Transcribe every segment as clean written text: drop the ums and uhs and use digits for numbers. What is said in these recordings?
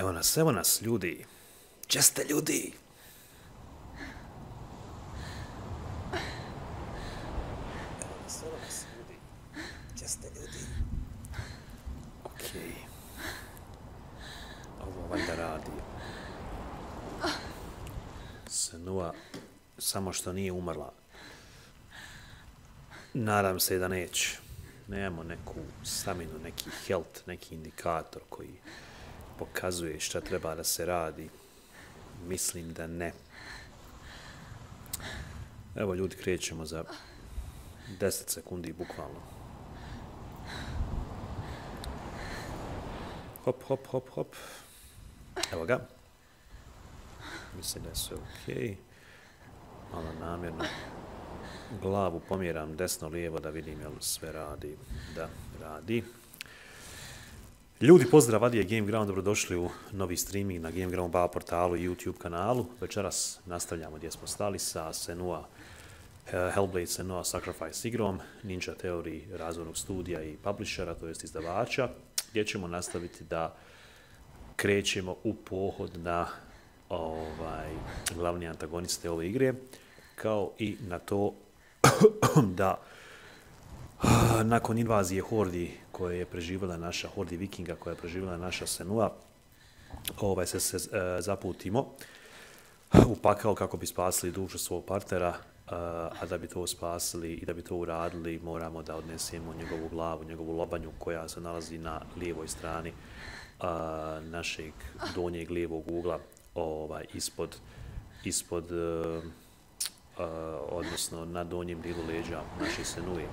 Evo nas, ljudi. Gdje ste, ljudi? Evo nas, ljudi. Gdje ste, ljudi? Okej. Ovo valjda radi. Senua, samo što nije umrla. Nadam se da neće. Nemamo neku staminu, neki health, neki indikator koji pokazuje šta treba da se radi. Mislim da ne. Evo, ljudi, krećemo za 10 sekundi, bukvalno. Hop, hop, hop, hop. Evo ga. Mislim da je sve okej. Malo namjerno glavu pomjeram desno-lijevo da vidim jel sve radi. Da, radi. Ljudi, pozdrav, Adije GameGround, dobrodošli u novi streaming na GameGround.ba portalu i YouTube kanalu. Večeras nastavljamo gdje smo stali sa Senua, Hellblade Senua Sacrifice igrom, Ninja Theory razvojnog studija i publishera, to jest izdavača, gdje ćemo nastaviti da krećemo u pohod na glavni antagoniste ove igre, kao i na to da nakon invazije hordi koje je preživjela naša, hordi vikinga koja je preživjela naša Senua, se zaputimo u pakao kako bi spasili dušu svog partnera, a da bi to spasili i da bi to uradili moramo da odnesemo njegovu glavu, njegovu lobanju koja se nalazi na lijevoj strani našeg donjeg lijevog ugla, ispod odnosno na donjem dijelu leđa naše Senuje.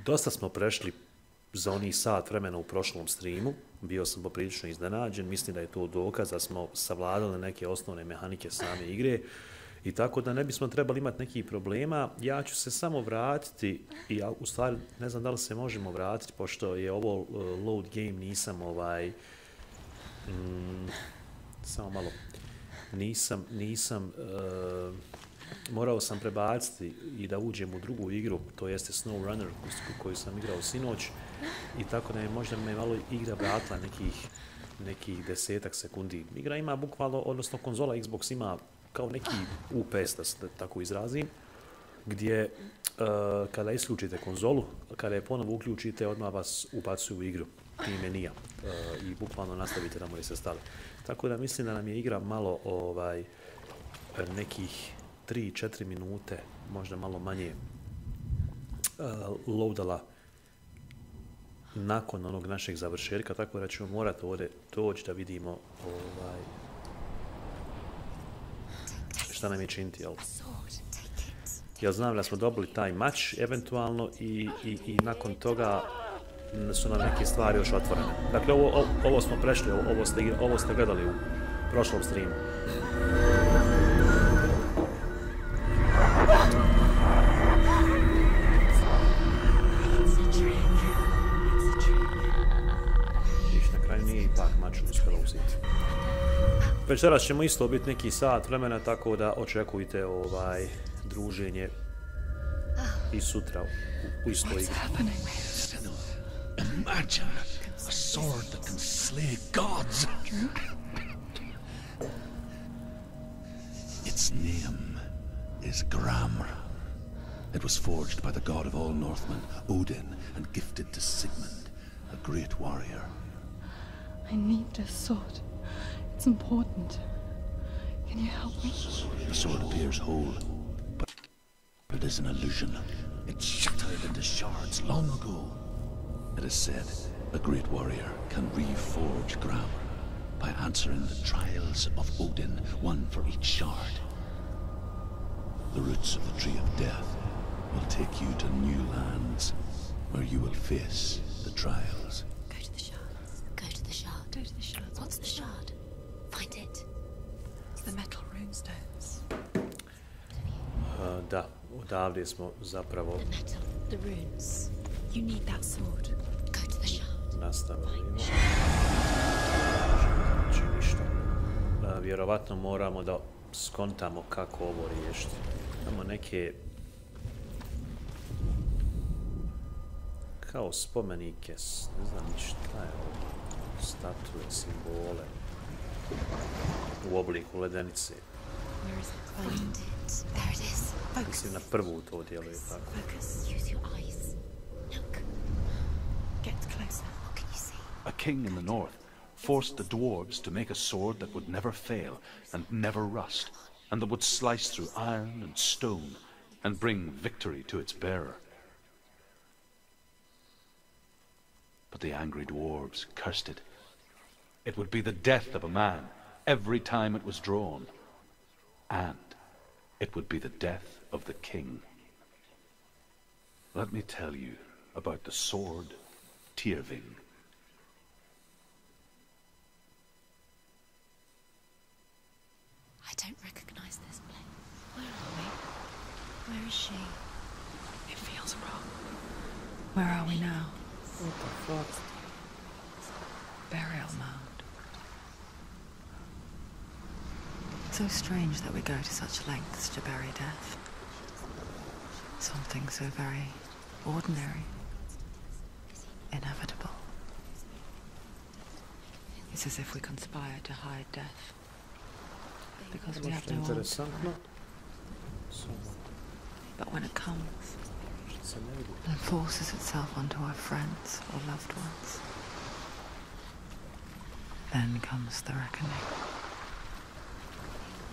Dosta smo prešli za onih sat vremena u prošlom streamu, bio sam poprilično iznenađen, mislim da je to dokaz da smo savladali neke osnovne mehanike same igre i tako da ne bismo trebali imati nekih problema. Ja ću se samo vratiti, i u stvari ne znam da li se možemo vratiti, pošto je ovo load game, nisam samo malo, morao sam prebaciti i da uđem u drugu igru, to jeste SnowRunner koju sam igrao sinoć, i tako da možda me malo igra vratila nekih 10 sekundi. Igra ima bukvalno, odnosno konzola Xbox ima kao neki UPS, da se tako izrazim, gdje kada isključite konzolu, kada je ponovo uključite, odmah vas ubacuju u igru i menija i bukvalno nastavite tamo gdje ste stali. Tako da mislim da nam je igra malo nekih 3-4 minute, možda malo manje, loadala nakon onog našeg završetka, tako da ćemo morati ovdje doći da vidimo šta nam je činiti, jel? Ja znam da smo dobili taj mač eventualno i nakon toga su nam neke stvari još otvorene. Dakle, ovo smo prešli, ovo ste gledali u prošlom streamu. Viš, na kraju nije ipak mač uspjela uzeti. Večeras ćemo isto biti neki sat vremena, tako da očekujte druženje i sutra u istoj igri. Imagine a sword that can slay gods. Its name is Gramr. It was forged by the god of all Northmen, Odin, and gifted to Sigmund, a great warrior. I need this sword. It's important. Can you help me? The sword appears whole, but it is an illusion. It shattered into shards long ago. It is said a great warrior can reforge Gramr by answering the trials of Odin, one for each shard. The roots of the Tree of Death will take you to new lands where you will face the trials. Go to the shards. Go to the shard. Go to the shards. What's the shard? Find it. It's the metal runestones. Da, odavde smo zapravo The metal, the runes. You need that sword. Go to the shard. nastavili. Ništa. Vjerovatno moramo da skontamo kako ovo riješiti. Imamo neke kao spomenike, ne znam ni šta je ovo. nekakve simbole u obliku ledenice. Where is it? Find it. There it is. Focus. Mislim na prvu to djeluje tako. Focus. Use your eyes. Look. Get closer. What can you see? A king in the north forced the dwarves to make a sword that would never fail and never rust, and that would slice through iron and stone and bring victory to its bearer. But the angry dwarves cursed it. It would be the death of a man every time it was drawn, and it would be the death of the king. Let me tell you about the sword Tyrving. I don't recognize this place. Where are we? Where is she? It feels wrong. Where are we now? What the fuck? Burial mound. So strange that we go to such lengths to bury death. Something so very ordinary, inevitable. It's as if we conspire to hide death. Because we have Možda no answer. interesantno. Samo But when it comes, što se ne vidi. and forces itself onto our friends or loved ones, then comes the reckoning.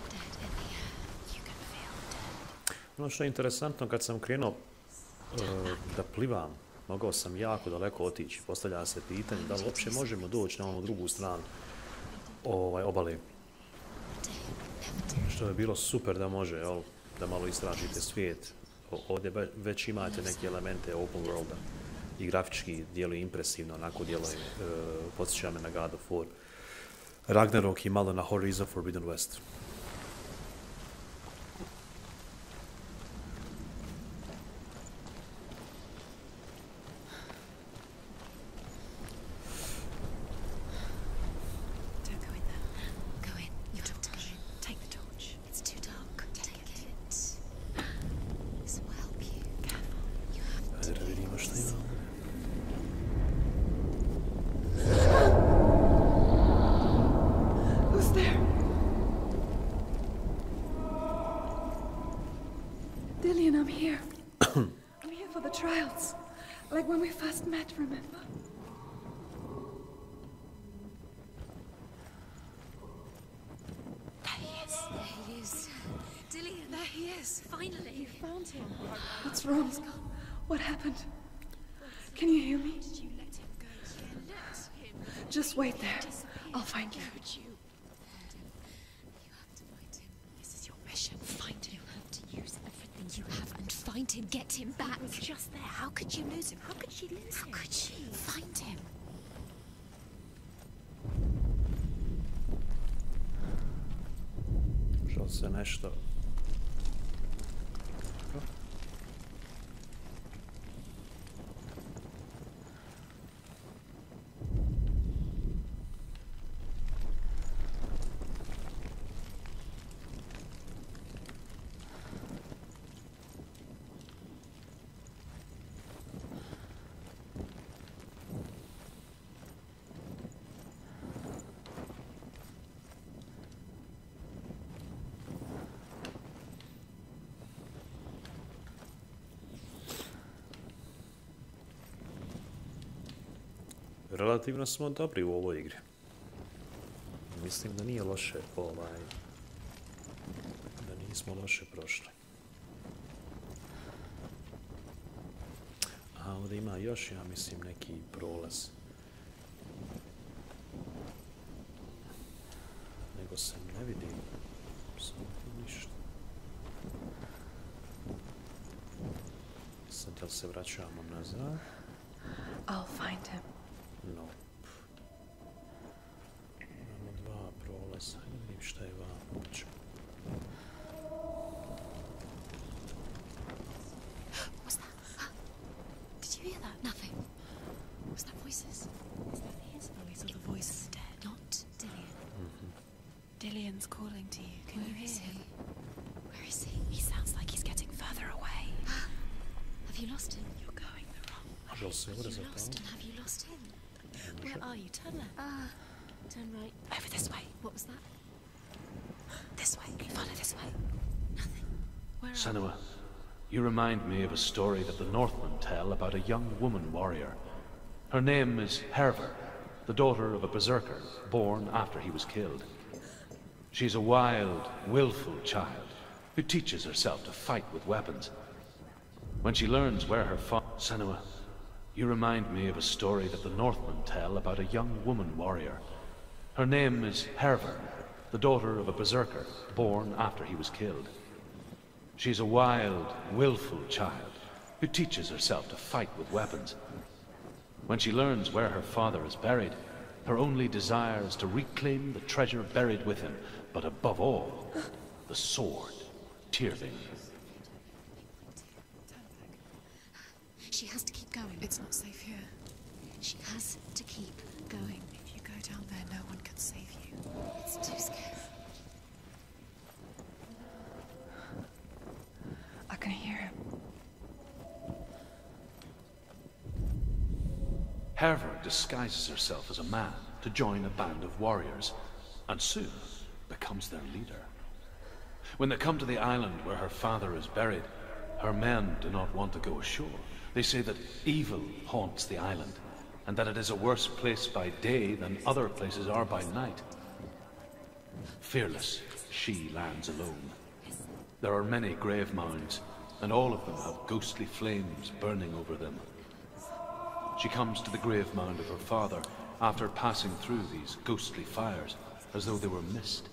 Dead in the air. You can feel dead. Ono što je interesantno, kad sam krenuo da plivam, mogao sam jako daleko otići. Postavlja se pitanje da li uopće možemo doći na onu drugu stranu obale. Što je bilo super da može, jel, da malo istražite svijet. Ovdje već imate neke elemente open worlda i grafički djeluje impresivno, onako djeluje, podsjeća me na God of War, Ragnarok i malo na Horizon Forbidden West. Don't go in there. Go in. You have to go in. Take the torch. It's too dark. Take it. This will help you. Careful. You have to. Ajde da vidimo što imamo. Who's there? Dillian, I'm here. I'm here for the trials. Like when we first met, remember? There he is. There he is. Dillian. There he is. Finally. You found him. What's wrong? What happened? Can you hear me? Did you let him go? Yeah, let him. Just wait there. I'll find you. Could you? You have to find him. This is your mission. Find him. You have to use everything you have and find him. Get him back. He was just there. How could you lose him? How could she lose him? How could she? Find him. Možda se nešto... Relativno smo dobri u ovoj igri. Mislim da nije loše, da nismo loše prošli. A ovdje ima još, ja mislim, neki prolaz. Nego se ne vidi. Samo tu ništa. Sad da li se vraćamo nazad? I'll find him. No. Imamo dva prolaza. Ne vidim šta je vam uopće. What's that? Did you hear that? Nothing. Was that voices? Is that his voice or the voice of the dead? Not Dillian. Dillian's calling to you. Can you Where is hear he? him? Where is he? He sounds like he's getting further away. Have you lost him? You're going the wrong way. Može li se Have ovdje you lost zapravo? him? Have you lost him? Where are you? Turn left. Turn right. Over this way. What was that? This way. Follow this way. Nothing. Where are Senua, you remind me of a story that the Northmen tell about a young woman warrior. Her name is Herver, the daughter of a berserker born after he was killed. She's a wild, willful child who teaches herself to fight with weapons. When she learns where her father... Senua, you remind me of a story that the Northmen tell about a young woman warrior. Her name is Herver, the daughter of a berserker born after he was killed. She's a wild, willful child who teaches herself to fight with weapons. When she learns where her father is buried, her only desire is to reclaim the treasure buried with him, but above all, the sword, Tyrving. She has to keep going. It's not safe here. She has to keep going. If you go down there, no one can save you. It's too scary. I can hear him. Herver disguises herself as a man to join a band of warriors, and soon becomes their leader. When they come to the island where her father is buried, her men do not want to go ashore. They say that evil haunts the island, and that it is a worse place by day than other places are by night. Fearless, she lands alone. There are many grave mounds, and all of them have ghostly flames burning over them. She comes to the grave mound of her father after passing through these ghostly fires, as though they were mist.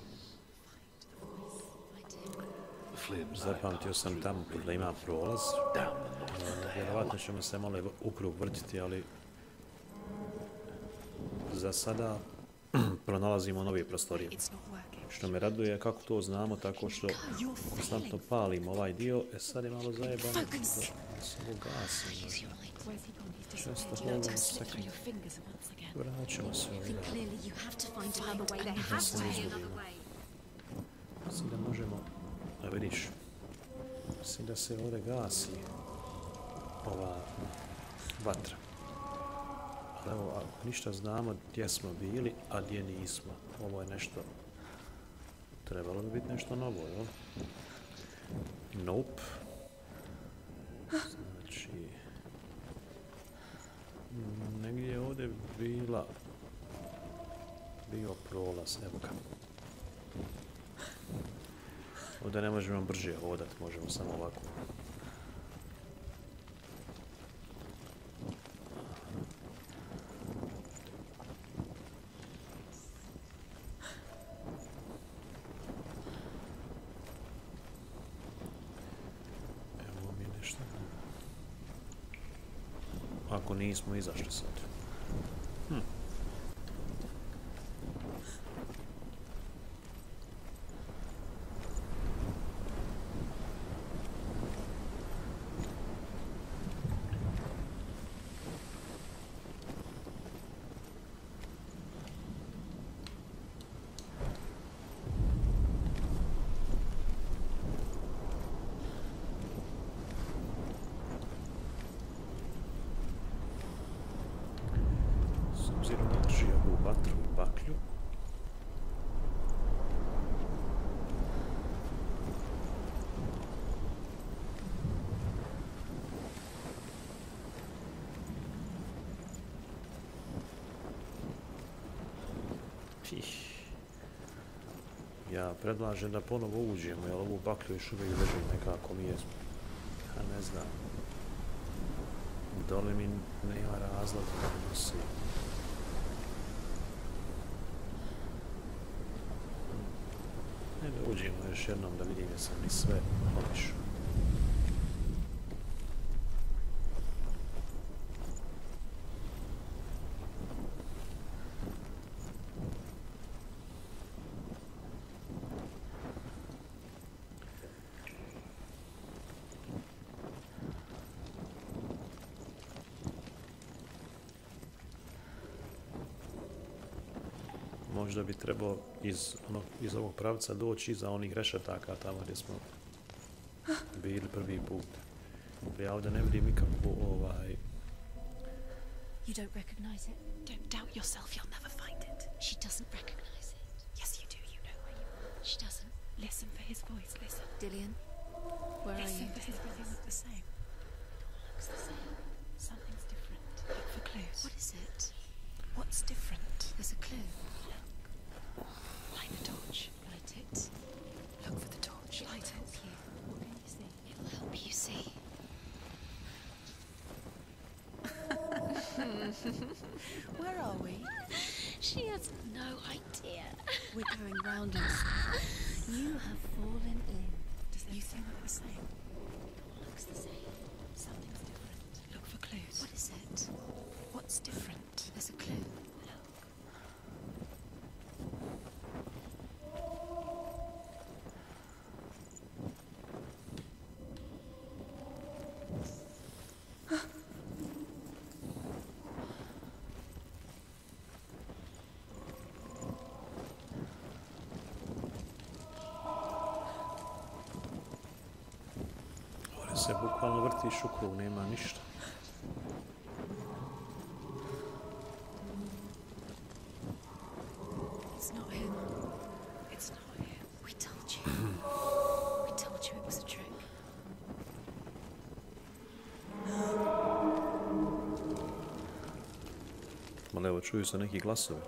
The flames Zapamtio sam tamo da ima prolaz. down. Vjerovatno ćemo se malo u krug vrtiti, ali za sada pronalazimo nove prostorije. It's not working. Što me raduje, kako to znamo, tako što konstantno palimo ovaj dio. Sad je malo zajebano da se ovo gasi. Često hold on a second. Vraćamo se ovdje. Clearly you have to find another way. There Da has se to ne be izgubimo. another way. Mislim da možemo... A vidiš, mislim da se ovdje gasi ova vatra. Ali evo, ako ništa znamo gdje smo bili, a gdje nismo. Ovo je nešto... Trebalo bi biti nešto novo, jel? Nope. Znači... Negdje je ovdje bio prolaz, evo ga. Ovdje ne možemo brže hodati, možemo samo ovako. Evo mi nešto. Ako nismo izašli sad. S obzirom da drži ovu vatru i baklju. Ja predlažem da ponovo uđemo, jer ovu baklju još uvijek držim nekako mi je... Ja ne znam. Dole mi nema razloga da nosi. Ne da uđemo još jednom da vidim jesam li sve obišao. Možda bi trebao iz ovog pravca doći iza onih rešetaka tamo gdje smo bili prvi put. Ja ovdje ne vidim nikakvu You don't recognize it? Don't doubt yourself, you'll never find it. She doesn't recognize it. Yes, you do. You know where you are. She doesn't. Listen for his voice. Listen. Dillian, where are Listen you? for his voice. They look the same. Looks the same. Something's different. Look for clues. What is it? What's different? There's a clue. Light the torch. Light it. Look for the torch. Light it. Help you. What can you see? It'll help you see. Where are we? She has no idea. We're going round and You have fallen in. does you think they're the same? Looks the same. Something's different. Look for clues. What is it? What's different? There's a clue. Ovdje se bukvalno vrtiš u krug, nema ništa. It's not him. It's not him. We told you. We told you it was a trick. Ali evo, čuju se neki glasovi.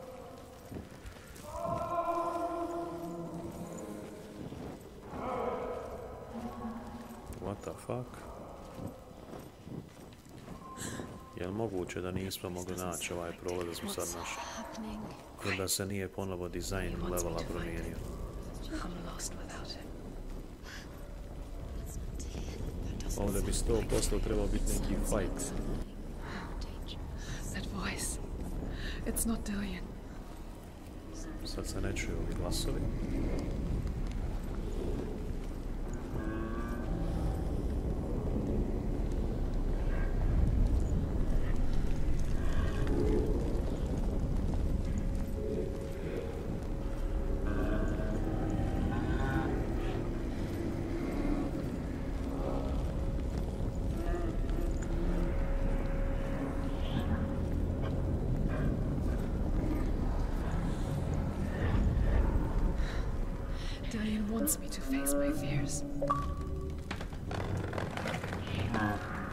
What the fuck? Je li moguće da nismo mogli naći ovaj prolaz da smo sad našli? Happening. Ili da se nije ponovo dizajn levela promijenio? I'm lost without him. Ovdje bi 100% trebao biti neki fight. That voice. It's not Dillian. Sad se ne čuju ovi glasovi. Dillian wants me to face my fears.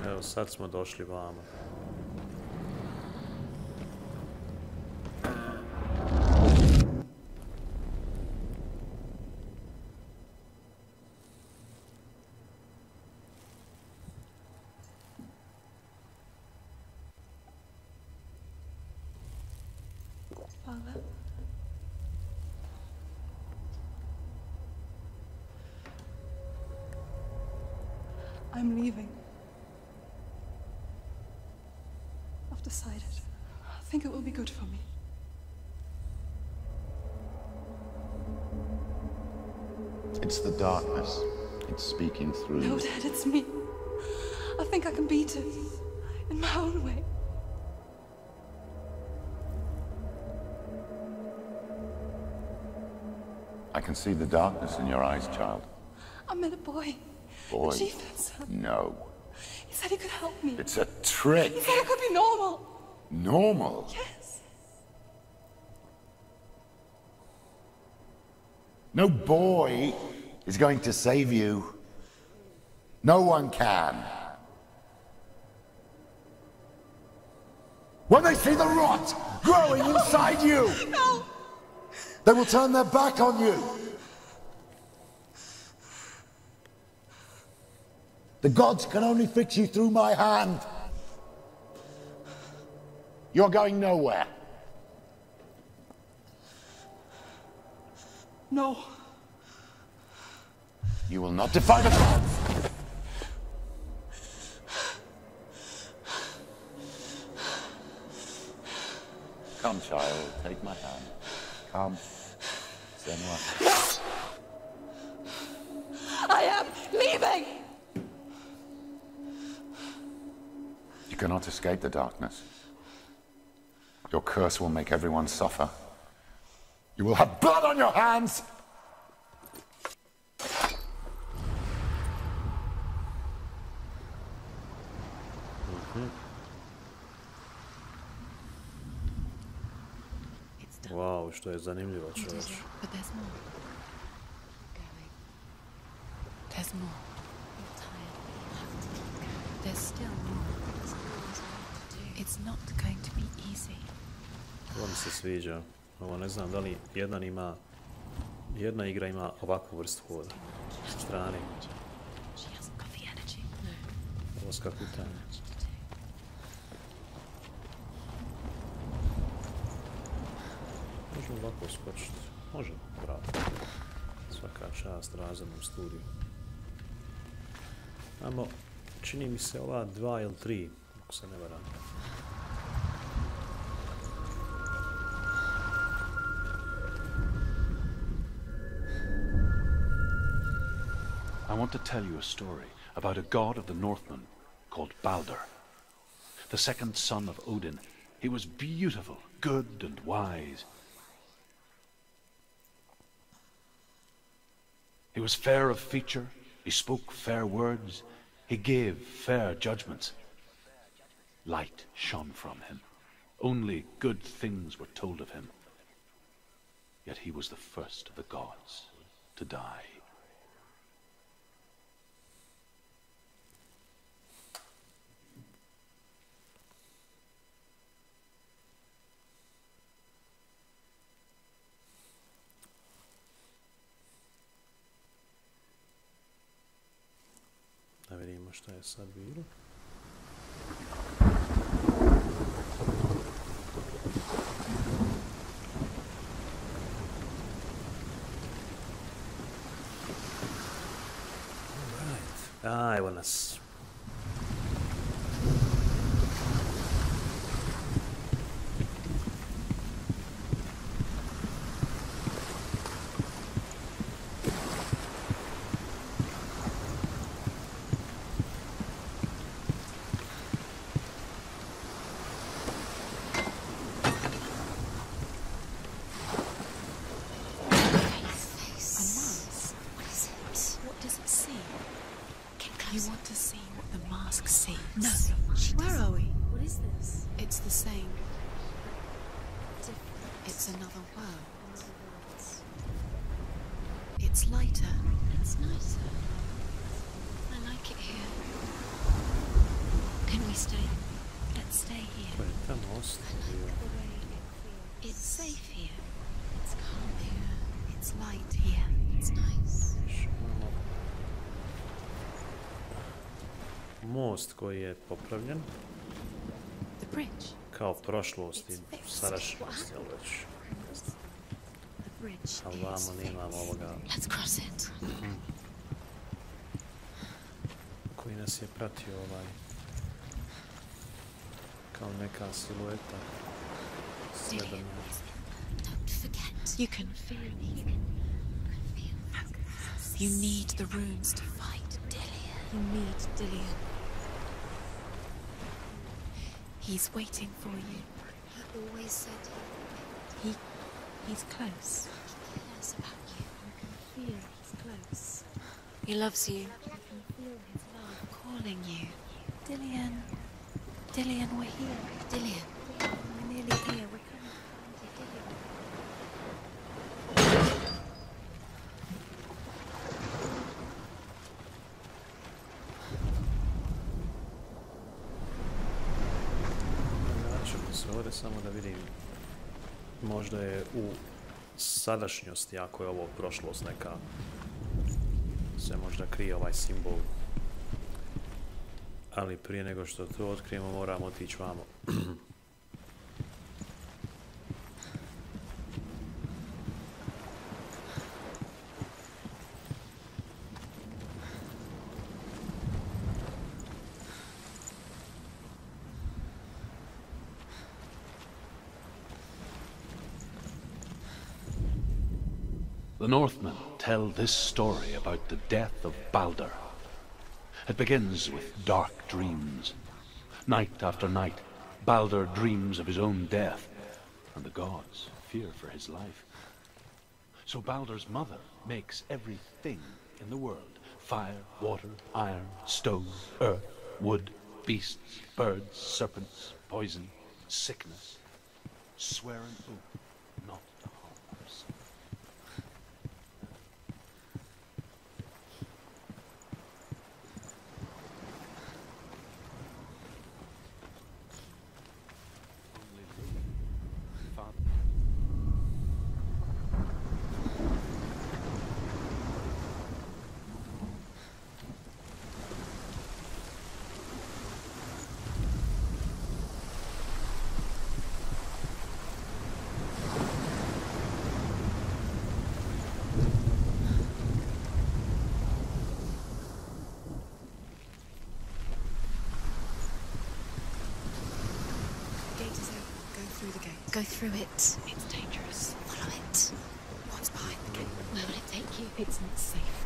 Evo, sad smo došli vamo. Father? I'm leaving. I've decided. I think it will be good for me. It's the darkness. It's speaking through No, you. Dad, it's me. I think I can beat it. In my own way. I can see the darkness in your eyes, child. I met a boy. Boy. The chief and son. No. He said he could help me. It's a trick. He said I could be normal. Normal. Yes. No boy is going to save you. No one can. When they see the rot growing inside you, No! they will turn their back on you. The gods can only fix you through my hand. You're going nowhere. No. You will not defy the gods. Come, child, take my hand. Come. Senua. I am leaving! You cannot escape the darkness. Your curse will make everyone suffer. You will have blood on your hands! It's Wow, što je zanimljivo, What is čovječ. it? But there's more. Going. There's more. You're tired, but you have to keep going. There's still more. There's always more to do. It's not going to be easy. Ovo mi se sviđa. Ovo ne znam da li jedna igra ima ovakvu vrstu hoda. S strane. She hasn't got the energy. Ovo skakutanje. Možemo ovako skočiti. Možemo, bravo. Svaka čast razrednom studiju. Amo, čini mi se ova 2 ili 3, ako se ne varam. I want to tell you a story about a god of the Northmen called Balder. The second son of Odin. He was beautiful, good and wise. He was fair of feature, he spoke fair words, he gave fair judgments. Light shone from him. Only good things were told of him. Yet he was the first of the gods to die. Da vidimo šta je sad bilo. Alright. Evo nas. You want to see what the mask sees? No. Where are we? What is this? It's the same. Different. It's another world. Another world. It's lighter. It's nicer. I like it here. Can we stay? Let's stay here. To je ta most bio. The way it feels. It's safe here. It's calm here. It's light here. It's nice. Imamo most koji je popravljen. The bridge. Kao prošlost i sadašnjost, jel već? The bridge Ali is vamo nemamo ovoga Let's cross it. koji nas je pratio kao neka silueta srebrna. Don't forget. You can feel it. You need the runes to fight Dillian. You need Dillian. He's waiting for you. He always said He's close. he cares about you. You can feel he's close. He loves you. You can feel his love. Calling you. Dillian. Dillian, we're here. Dillian. We're nearly here. We're coming. Dillian. Vraćamo se ovdje samo da vidim. Možda je u sadašnjosti, ako je ovo prošlost neka, se možda krije ovaj simbol. Ali prije nego što to otkrijemo, moramo otići vamo. The Northmen tell this story about the death of Balder. It begins with dark dreams. Night after night, Balder dreams of his own death, and the gods fear for his life. So Balder's mother makes everything in the world: fire, water, iron, stone, earth, wood, beasts, birds, serpents, poison, sickness. Swear an oath not the harps. Go through it. It's dangerous. Follow it. What's behind the gate? Where will it take you? It's not safe.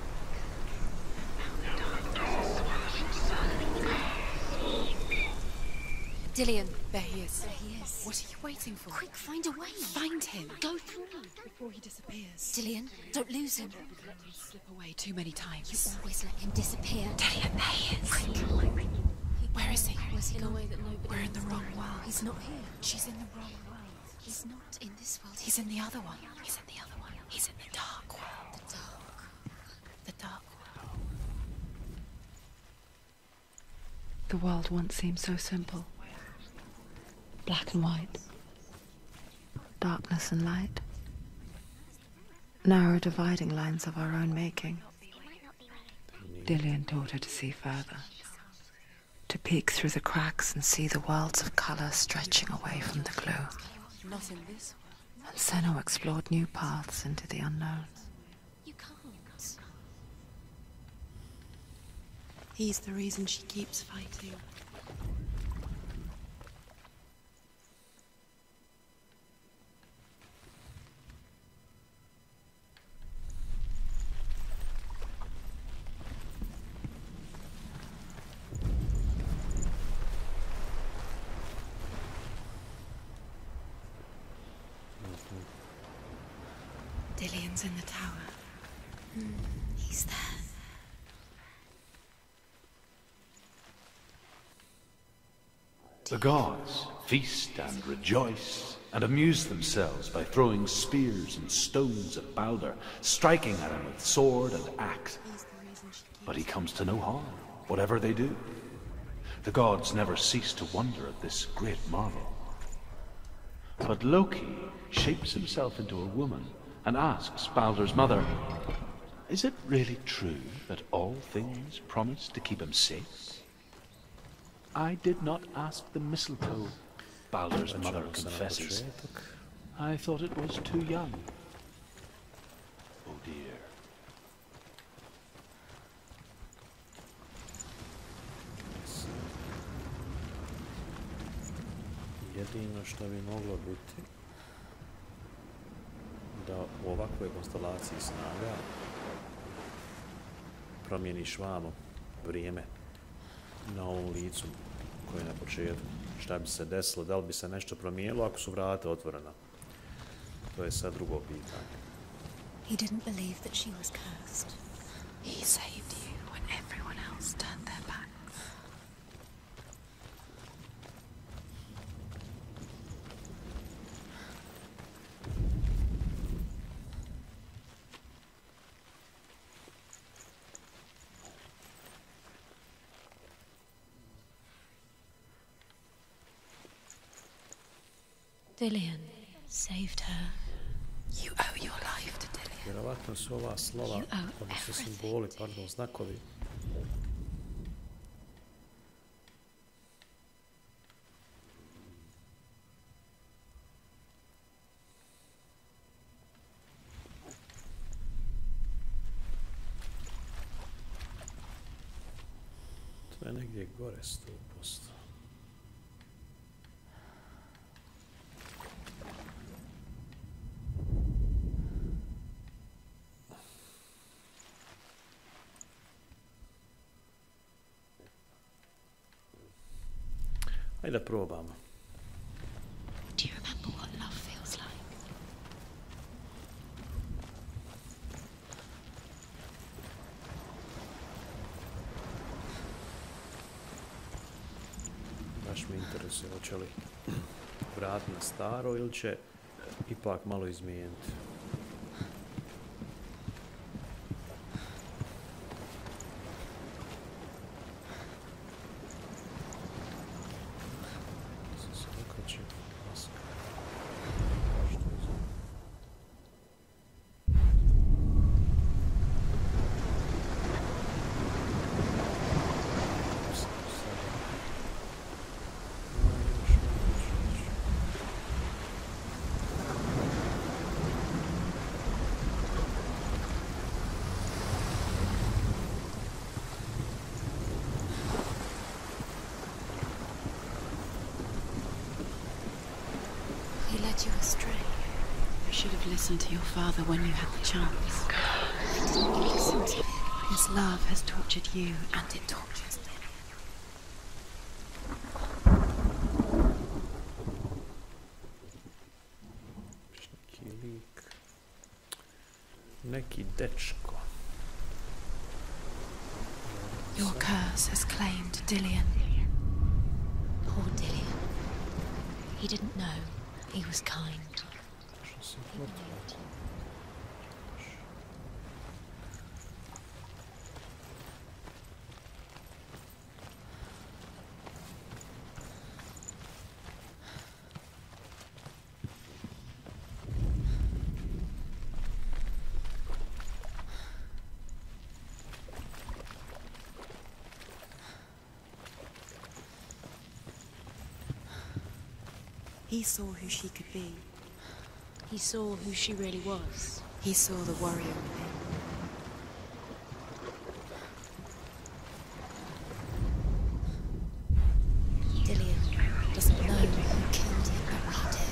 Dillian, there he is. There he is. What are you waiting for? Quick, find a way. Find him. Go through. Before he disappears. Dillian, don't lose him. Let him slip away too many You times. always let him disappear. Dillian, there he is. Quick. Where is he? Where's he In a gone? way that nobody We're in the wrong world. He's not here. She's in the wrong world. He's not in this world. He's in the other one. He's in the other one. He's in the dark world. the dark. The dark world. The world once seemed so simple. Black and white. Darkness and light. Narrow dividing lines of our own making. Dillian taught her to see further. To peek through the cracks and see the worlds of colour stretching away from the gloom. Not in this world. And Senua explored new paths into the unknown. You can't. He's the reason she keeps fighting. Dillian's in the tower. He's there. The gods feast and rejoice and amuse themselves by throwing spears and stones at Baldur, striking at him with sword and axe. But he comes to no harm, whatever they do. The gods never cease to wonder at this great marvel. But Loki shapes himself into a woman and asks Baldur's mother, "Is it really true that all things promise to keep him safe?" "I did not ask the mistletoe," Baldur's mother confesses. "I thought it was too young." Oh dear. Jedino što bi moglo biti da u ovakvoj konstelaciji snaga promijeniš vamo vrijeme na ovom licu koje je na početku. Šta bi se desilo, da li bi se nešto promijenilo ako su vrata otvorena? To je sad drugo pitanje. He didn't believe that she was cursed. He saved you when everyone else turned their backs. Dillian saved her. You owe your life to Dillian. Vjerovatno su ova slova, odnosno simboli, pardon, znakovi. To je negdje gore 100%. Ajde da probamo. Do you remember what love feels like? Baš me interesuje, hoće li vratiti na staro ili će ipak malo izmijeniti. He led you astray. You should have listened to your father when you had the chance. Why didn't you listen to him? His love has tortured you, and it tortures me. Neki lik. Neki dečko. Your curse has claimed Dillian. Poor Dillian. He didn't know. He was kind. Što se mrtvo? He saw who she could be. He saw who she really was. He saw the warrior within. Dillian doesn't know who killed him, but we do.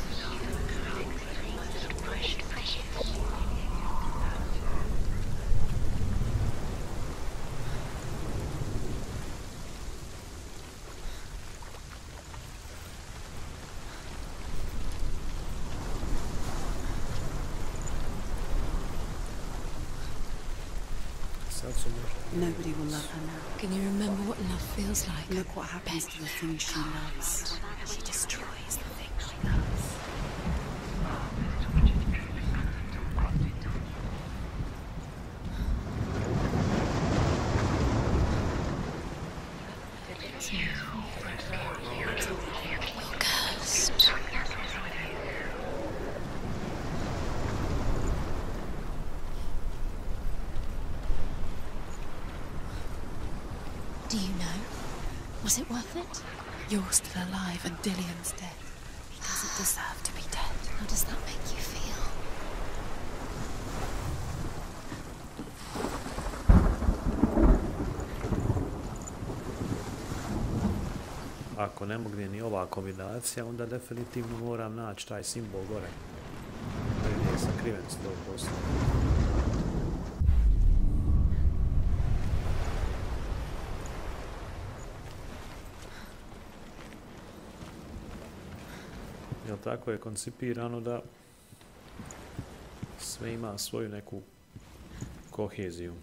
Nobody will love her now. Can you remember what love feels like? Look what happens to the things she loves. She destroys the things she loves. You're cursed. Do you know? Was it worth it? You're still alive and Dillian's dead. He doesn't deserve to be dead. How does that make you feel? Ako ne mogne ni ova kombinacija, onda definitivno moram naći taj simbol gore. Gdje je sakriven 100%. Jel tako je koncipirano da sve ima svoju neku koheziju.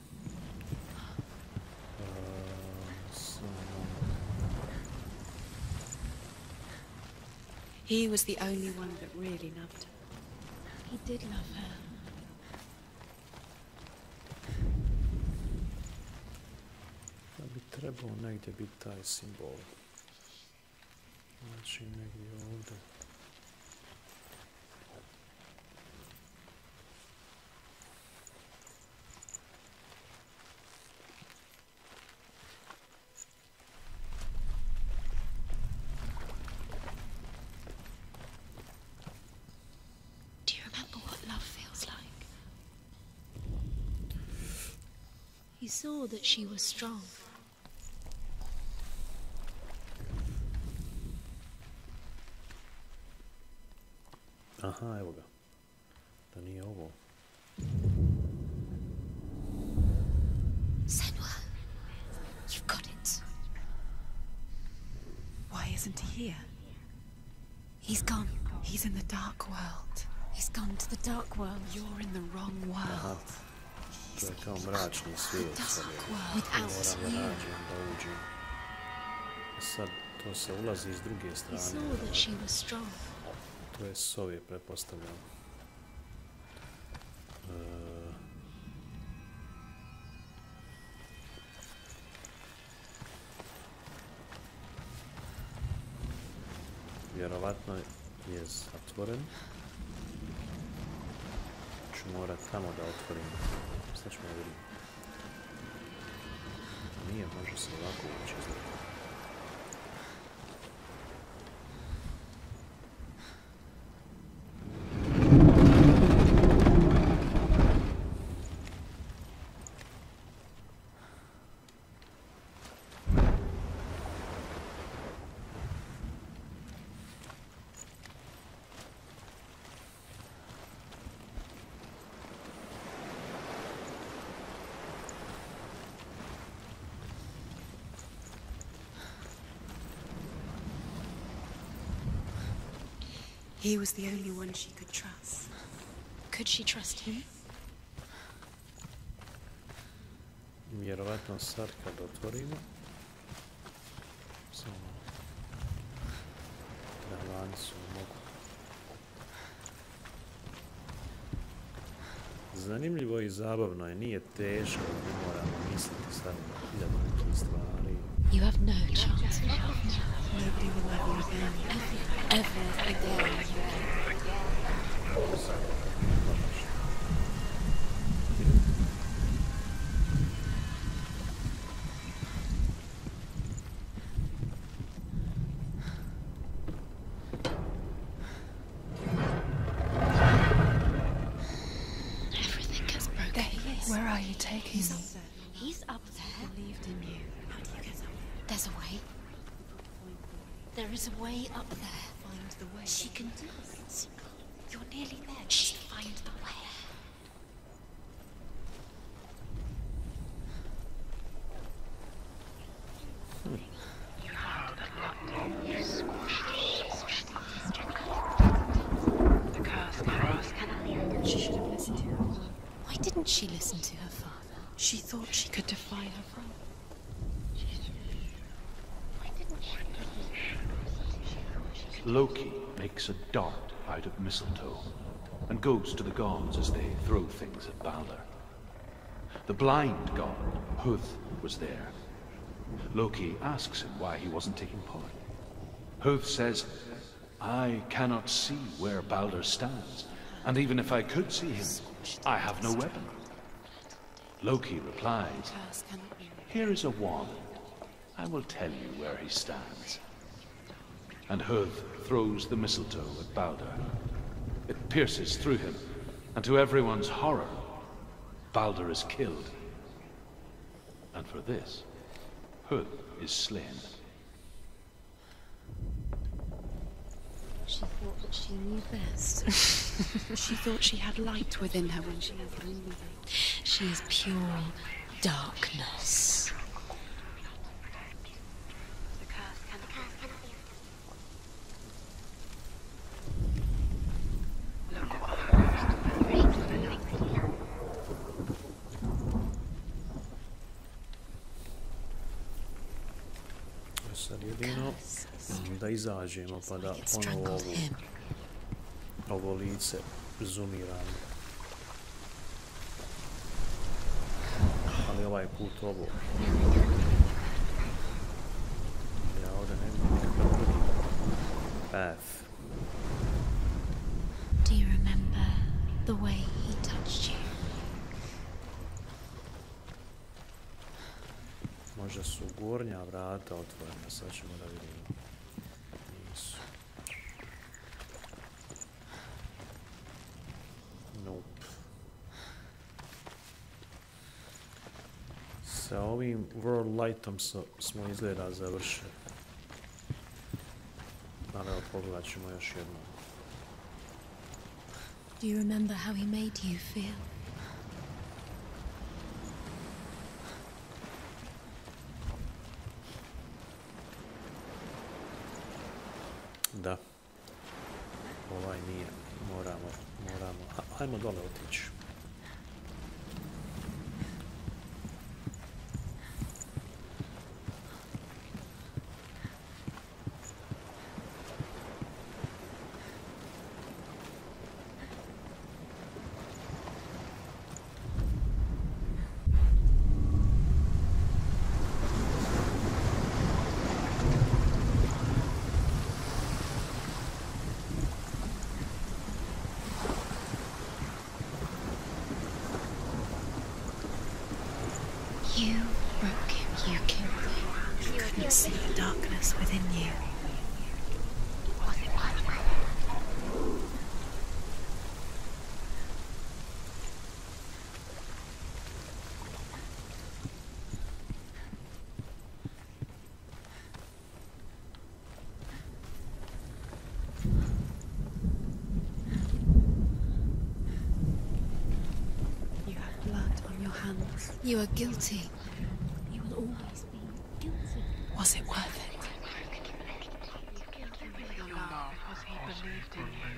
He was the only one that really loved her. He did love her. Da bi trebao negdje biti taj simbol. Znači negdje ovdje. Do you remember what love feels like? He saw that she was strong. Aha, evo ga. Da nije ovo. Senua, you've got it. Why isn't he here? He's gone. He's in the dark world. He's gone to the dark world. You're in the wrong Aha. world. To je kao mračni svijet. Sad je. Without Moram da you. nađem, da uđem. Sad to se ulazi iz druge He strane. saw that she was strong. To je s ove, pretpostavljam. Vjerovatno je zatvoren. Ću morat tamo da otvorim. Sad ćemo vidjeti. Nije, može se ovako ući izgleda. He was the only one she could trust. Could she trust him? Vjerovatno sad kad otvorimo. Samo na lancu mogu. Zanimljivo i zabavno je, nije teško, ne moramo misliti sad na hiljadu nekih stvari. You have no chance. Nobody will ever again. Ever again. Everything gets broken. There he is. Where are you taking me? He's up there. Believed in you. How do you get up there? There's a way. There is a way up there. Find the way. She can do it. You're nearly there. Just find the way. She should have listened to her. Why didn't she listen to her father? She thought she could defy her father. Loki makes a dart out of mistletoe and goes to the gods as they throw things at Balder. The blind god, Huth, was there. Loki asks him why he wasn't taking part. Huth says, I cannot see where Balder stands, and even if I could see him, I have no weapon. Loki replies, here is a wand. I will tell you where he stands. And Huth throws the mistletoe at Balder. It pierces through him, and to everyone's horror, Balder is killed. And for this, Huth is slain. She thought that she knew best. She thought she had light within her when she had only light. She is pure darkness. Sad jedino da izađemo pa da ponovo ovo lice zoomiramo. Ali ovaj put ovo. Ja ovdje nemam nikakav drugi path. Do you remember the way he touched you? Možda su gornja vrata otvorena, sad ćemo da vidimo. Nisu. Nope. Sa ovim World Lightom smo izgleda završili. Ali evo pogledat ćemo još jednom. Do you remember how he made you feel? Da. Ovaj nije. Moramo. Hajmo dole otići. didn't see the darkness within you. You have blood on your hands. You are guilty. You will always be guilty. Was it worth it? Because he believed in you.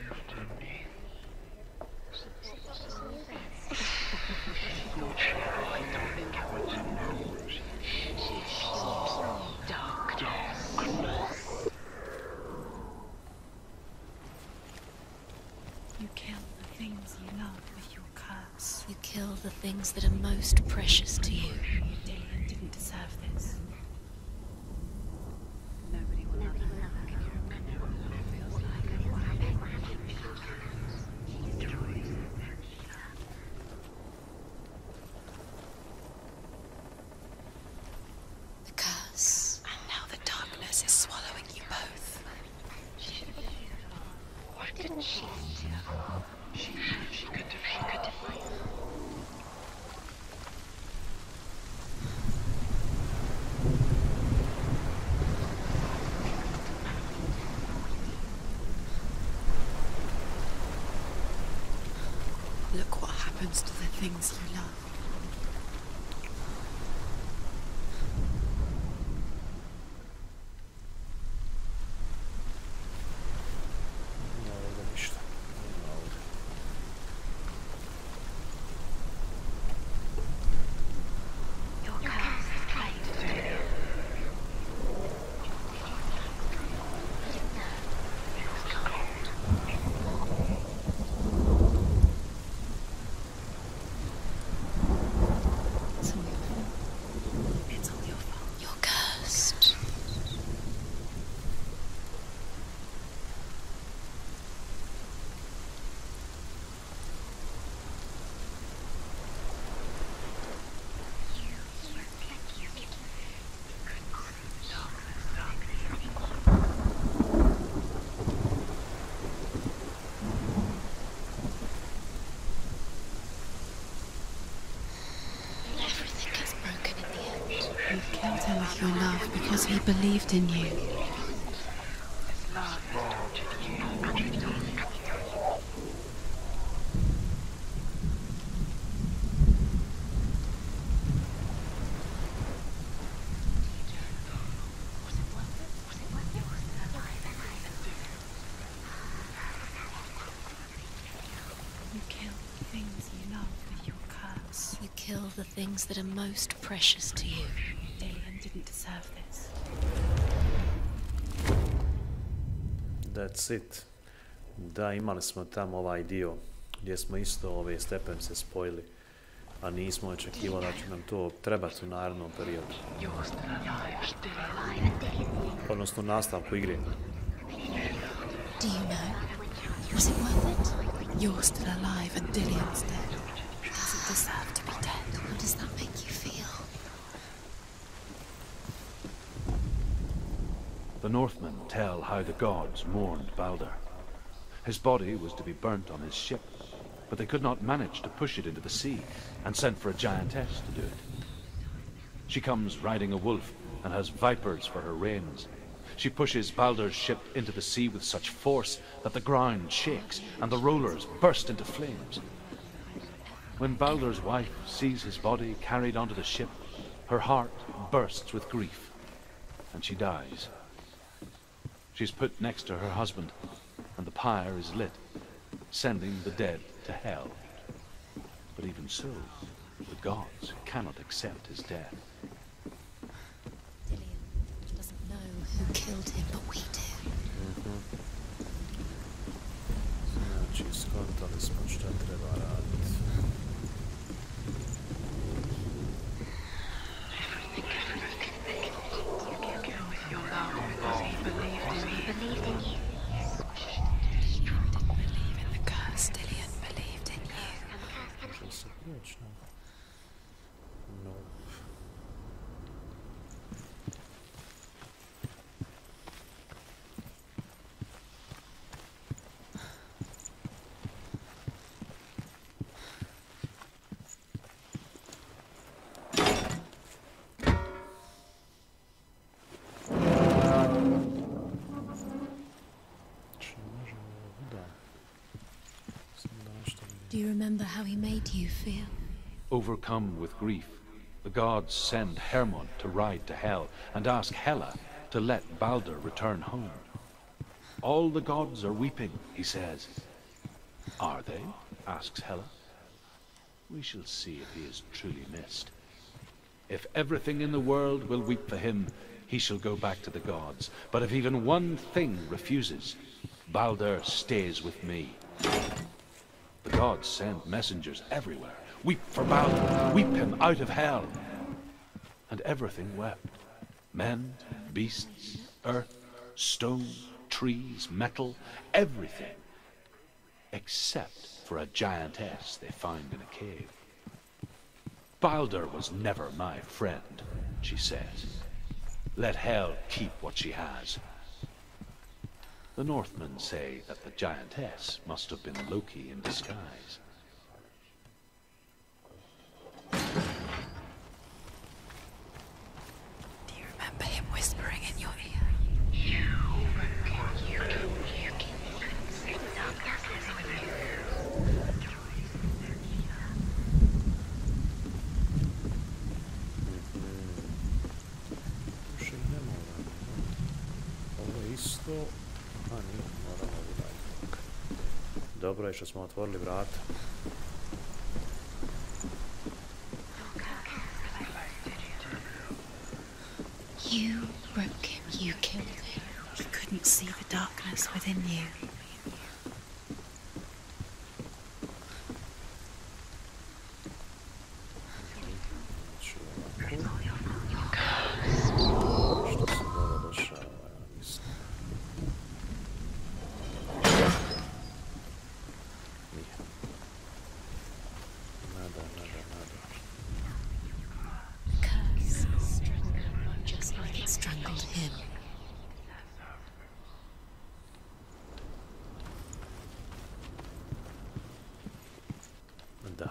You kill the things you love with your curse. You kill the things that are most precious to you. Dillion didn't deserve this. Nobody will love you. Can you remember what it feels like? The curse. And now the darkness is swallowing you both. Why didn't she? She could have. Look what happens to the things you love. Nema ovdje ništa. Nema ovdje. Your curse is played. It's all your fault. It's all your fault. You're cursed. Everything gets broken in the end. You killed him with your love because he believed in you. His love has tortured you. You kill the things you love with your curse. You kill the things that are most precious to you. Dillion didn't deserve this. That's it. Da, imali smo tamo ovaj dio gdje smo isto ove stepenice spojili, a nismo očekivali da će nam to trebati u narednom periodu. You're still alive, Dillion. Odnosno u nastavku igre. Do you know? Was it worth it? You're still alive and Dillion's dead. He doesn't deserve to be dead. How does that make you feel? The Northmen tell how the gods mourned Balder. His body was to be burnt on his ship, but they could not manage to push it into the sea, and sent for a giantess to do it. She comes riding a wolf and has vipers for her reins. She pushes Balder's ship into the sea with such force that the ground shakes and the rollers burst into flames. When Balder's wife sees his body carried onto the ship, her heart bursts with grief, and she dies. She's put next to her husband, and the pyre is lit, sending the dead to hell. But even so, the gods cannot accept his death. Dillion doesn't know who killed him, but we do. Znači, skontali smo šta treba raditi. Your love because he believed in you. Didn't believe in the curse. Dillion believed in you. Može se prijeći, no? No. Do you remember how he made you feel? Overcome with grief, the gods send Hermod to ride to Hell and ask Hela to let Baldur return home. All the gods are weeping, he says. Are they? Asks Hela. We shall see if he is truly missed. If everything in the world will weep for him, he shall go back to the gods. But if even one thing refuses, Baldur stays with me. The gods send messengers everywhere. Weep for Baldur, weep him out of Hell. And everything wept. Men, beasts, earth, stone, trees, metal, everything. Except for a giantess they find in a cave. Baldur was never my friend, she says. Let Hell keep what she has. The Northmen say that the giantess must have been Loki in disguise. Do you remember him whispering in your ear? You Više ne moram. Ovo je isto. A nije, moramo ovo dalje. Dobro je što smo otvorili vrata. You broke him. You killed him. He couldn't see the darkness within you. Znači ovako. Što se dobro dešava, ja mislim. Nije. Nada. Curse strangled, just like it strangled him. Da.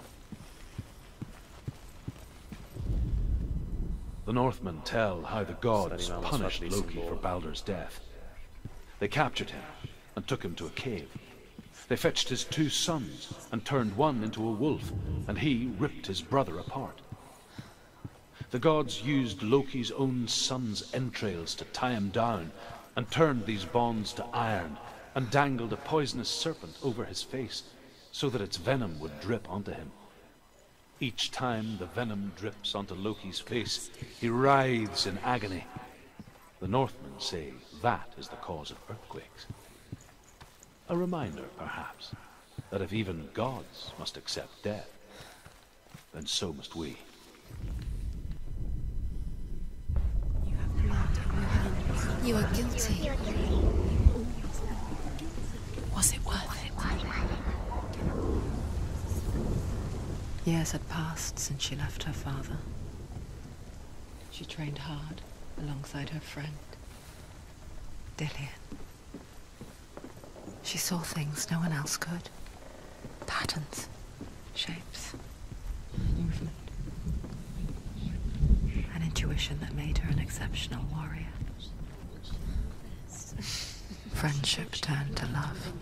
The Northmen tell how the gods Sad imamo punished sva tri Loki for simbola. Baldur's death. They captured him and took him to a cave. They fetched his 2 sons and turned one into a wolf, and he ripped his brother apart. The gods used Loki's own son's entrails to tie him down and turned these bonds to iron and dangled a poisonous serpent over his face so that its venom would drip onto him. Each time the venom drips onto Loki's face, he writhes in agony. The Northmen say that is the cause of earthquakes. A reminder, perhaps, that if even gods must accept death, then so must we. You are guilty. Was it worth it? Years had passed since she left her father. She trained hard alongside her friend, Dillian. She saw things no one else could. Patterns, shapes, movement. An intuition that made her an exceptional warrior. Friendship turned to love.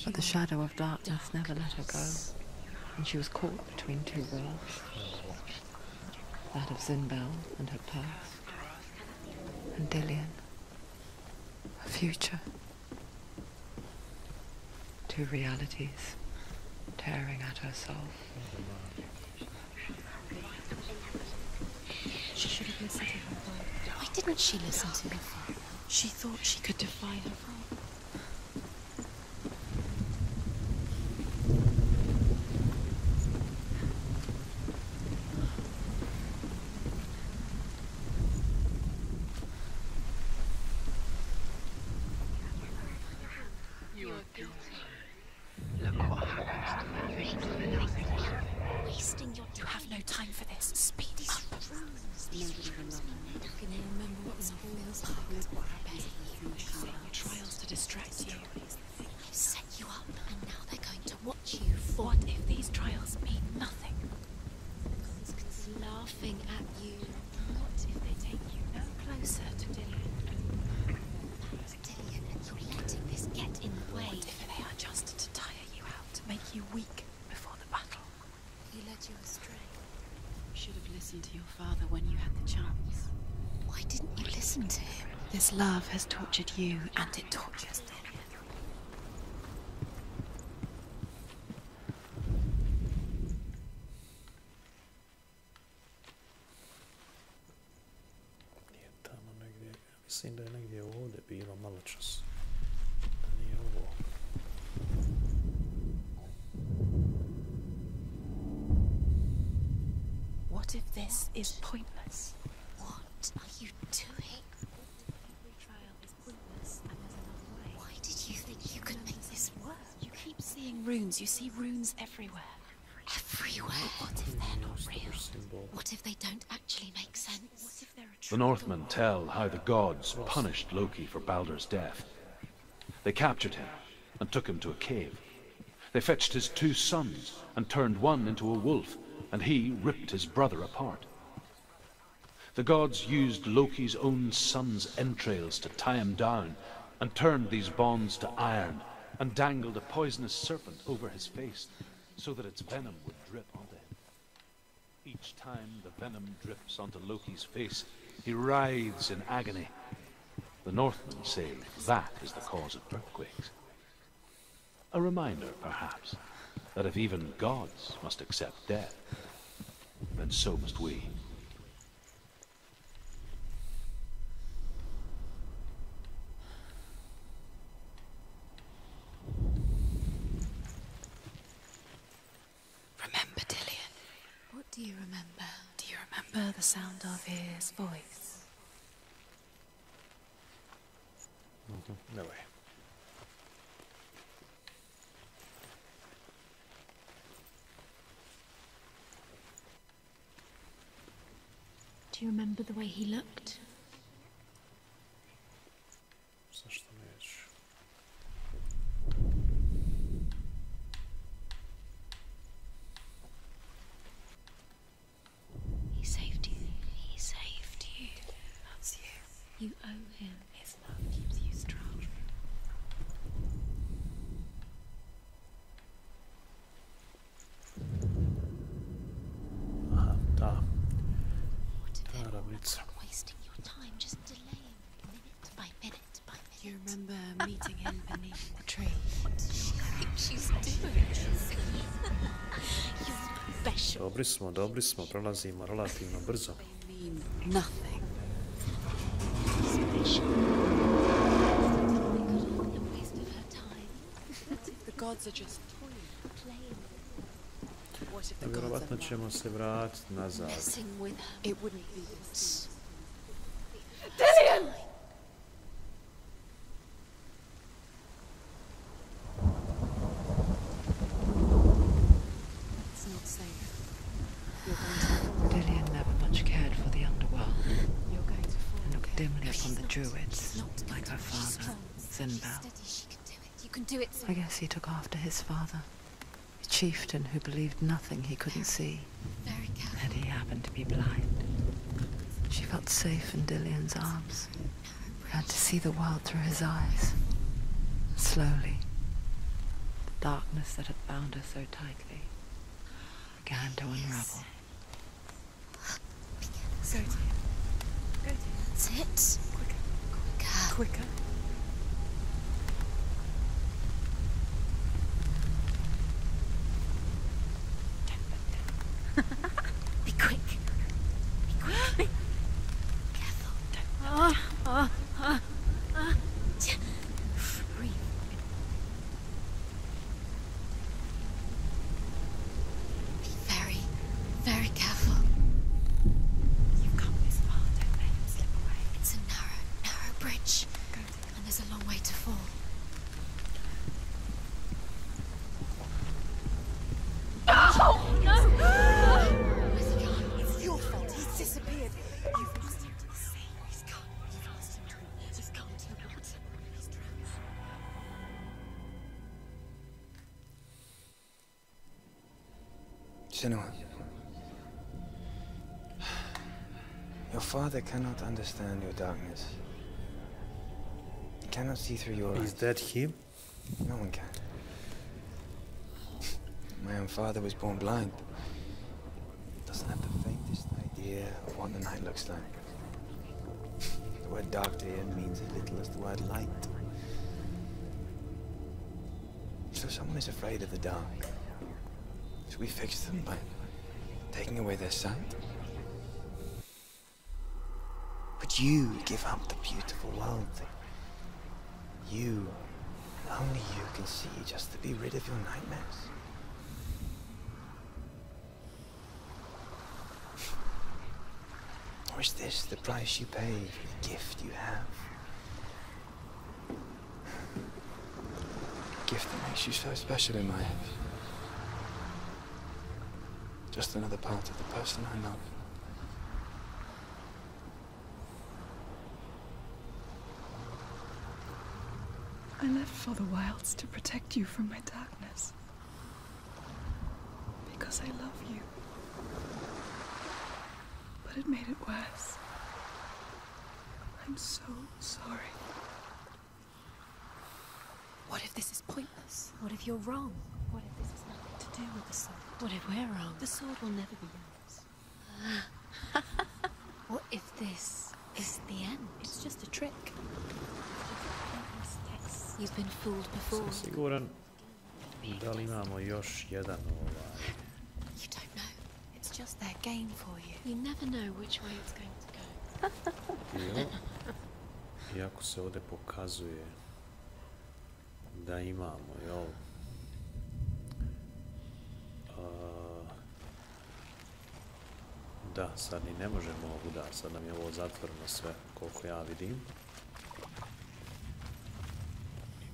But the shadow of darkness never let her go, and she was caught between 2 worlds. That of Zinbel and her past, and Dillian, her future. 2 realities tearing at her soul. She should have listened to her father. Why didn't she listen to her father? She thought she could defy her father. Wasting your time. You have no time for this. Speed up. Can you remember what it feels like? Trials to make you weak before the battle. He led you astray. You should have listened to your father when you had the chance. Why didn't you listen to him? This love has tortured you, and it tortures them. Nije tamo negdje. Mislim da je negdje ovdje bilo malo čas. Da nije ovo. What if this is pointless? What are you doing? Every trial is pointless, and there's another way. Why did you think you could make this work? You keep seeing runes. You see runes everywhere. Everywhere. What if they're not real? What if they don't actually make sense? What if they're a The Northmen tell how the gods punished Loki for Baldur's death. They captured him and took him to a cave. They fetched his 2 sons and turned one into a wolf, and he ripped his brother apart. The gods used Loki's own son's entrails to tie him down, and turned these bonds to iron, and dangled a poisonous serpent over his face, so that its venom would drip onto him. Each time the venom drips onto Loki's face, he writhes in agony. The Northmen say that is the cause of earthquakes. A reminder, perhaps, that if even gods must accept death, then so must we. Remember Dillion. What do you remember? Do you remember the sound of his voice? No way. Do you remember the way he looked? Zašto neću? He saved you. He saved you. That's you. You owe him. His love keeps you strong. Aha, da. What if Da, they're all Rablica. not wasting your time, just delaying minute by minute by minute? Do you remember meeting him beneath the tree? What does she think she's doing? You're special. Dobri smo, prolazimo relativno brzo. They mean nothing. A waste of her time. What if the gods are just toying? Playing, What if the gods Vjerovatno are ćemo se vratiti nazad. messing with her. It wouldn't be this. It's not safe. You're going to Dillion never much cared for the underworld You're going to fall. and looked dimly upon the druids, She's not like her She's father, strong. Zinbal. She's steady. She can do it. You can do it. I guess he took after his father, a chieftain who believed nothing he couldn't see, Very careful. and he happened to be blind. She felt safe in Dillion's arms, had to see the world through his eyes. Slowly, the darkness that had bound her so tightly began to unravel. Go to him. Go to him. That's it. Quicker. Quicker. Be quick. Be quick. Careful. Breathe. Be very, very careful. You've come this far. Don't let him slip away. It's a narrow bridge, Go to him. and there's a long way to fall. It's your fault. He's disappeared. You've lost him to the sea. He's gone. You've lost him to the... Just come to the water. He's drowned. Senua. Your father cannot understand your darkness. He cannot see through your Is eyes. that him? No one can. My own father was born blind. Doesn't have the faintest idea of what the night looks like. The word dark to him means as little as the word light. So someone is afraid of the dark. So we fix them by taking away their sight. Would you give up the beautiful world that you, and only you, can see just to be rid of your nightmares? Or is this the price you pay for the gift you have? A gift that makes you so special in my head. Just another part of the person I love. I left for the wilds to protect you from my darkness. Because I love you. But it made it worse. I'm so sorry. What if this is pointless? What if you're wrong? What if this has nothing to do with the sword? What if we're wrong? The sword will never be yours. What if this is the end? It's just a trick. You've been fooled before. Sam siguran da li imamo još jedan You don't know. It's just their game for you. You never know which way it's going to go. dio. Iako se ovdje pokazuje da imamo, jel? Da, sad ni ne možemo ovuda, sad nam je ovo zatvoreno sve, koliko ja vidim.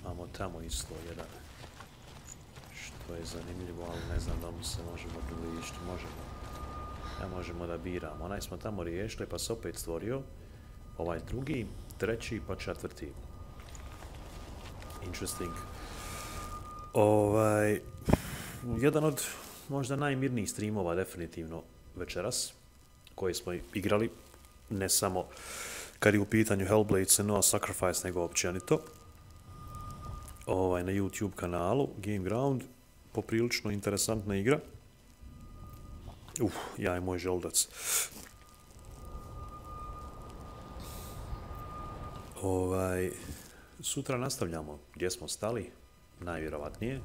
Imamo tamo isto jedan, što je zanimljivo, ali ne znam da mu se možemo približiti. Možemo. Ne možemo da biramo. Onaj smo tamo riješili, pa se opet stvorio. Ovaj drugi, treći, pa četvrti. Interesting. Jedan od možda najmirnijih streamova definitivno večeras, koje smo igrali, ne samo kad je u pitanju Hellblade, Senua Sacrifice, nego općenito. Na YouTube kanalu GameGround, poprilično interesantna igra. Ja i moj želudac. Sutra nastavljamo gdje smo stali, najvjerovatnije.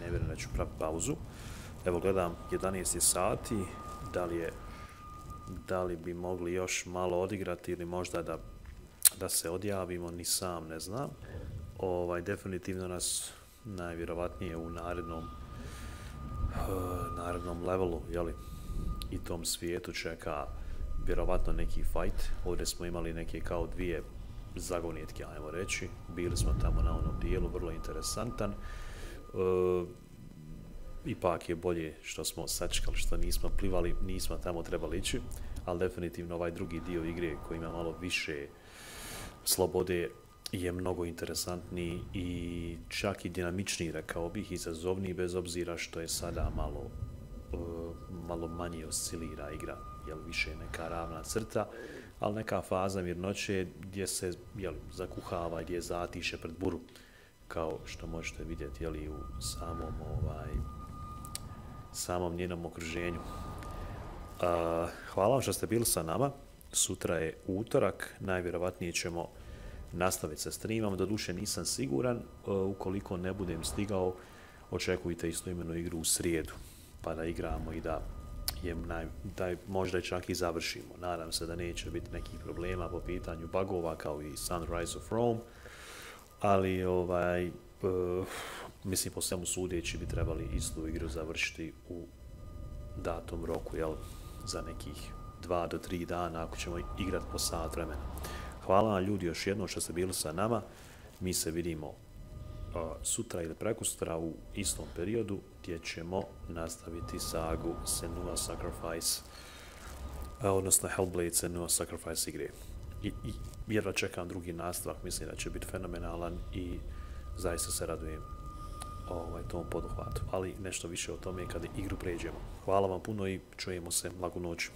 Ne vjerujem da ću praviti pauzu. Evo gledam, 11 sati, da li bi mogli još malo odigrati ili možda da se odjavimo, ni sam ne znam. Definitivno nas najvjerovatnije u narednom levelu, jeli, i tom svijetu čeka vjerovatno neki fight. Ovdje smo imali neke kao dvije zagonetke, ajmo reći. Bili smo tamo na onom dijelu, vrlo interesantan. Ipak je bolje što smo sačekali, što nismo plivali, nismo tamo trebali ići, ali definitivno ovaj drugi dio igre koji ima malo više slobode je mnogo interesantniji i čak i dinamičniji, rekao bih, izazovniji, bez obzira što je sada malo manje oscilira igra, jel, više neka ravna crta, ali neka faza mirnoće gdje se, jel, zakuhava, gdje je zatiše pred buru, kao što možete vidjeti, jel, u samom njenom okruženju. Hvala vam što ste bili sa nama. Sutra je utorak, najvjerovatnije ćemo nastaviti sa streamom, doduše nisam siguran, ukoliko ne budem stigao, očekujte istoimenu igru u srijedu, pa da igramo i da možda čak i završimo. Nadam se da neće biti nekih problema po pitanju bugova kao i Sunrise of Rome, ali mislim, po svemu sudeći bi trebali istu igru završiti u datom roku, jel, za nekih 2 do 3 dana, ako ćemo igrati po sat vremena. Hvala vam ljudi još jednom što ste bili sa nama. Mi se vidimo sutra ili prekosutra u istom periodu gdje ćemo nastaviti sagu Senua Sacrifice, odnosno Hellblade Senua Sacrifice igre. I jedva čekam drugi nastavak, mislim da će biti fenomenalan i zaista se radujem tom poduhvatu. Ali nešto više o tome kada igru pređemo. Hvala vam puno i čujemo se, laku noć.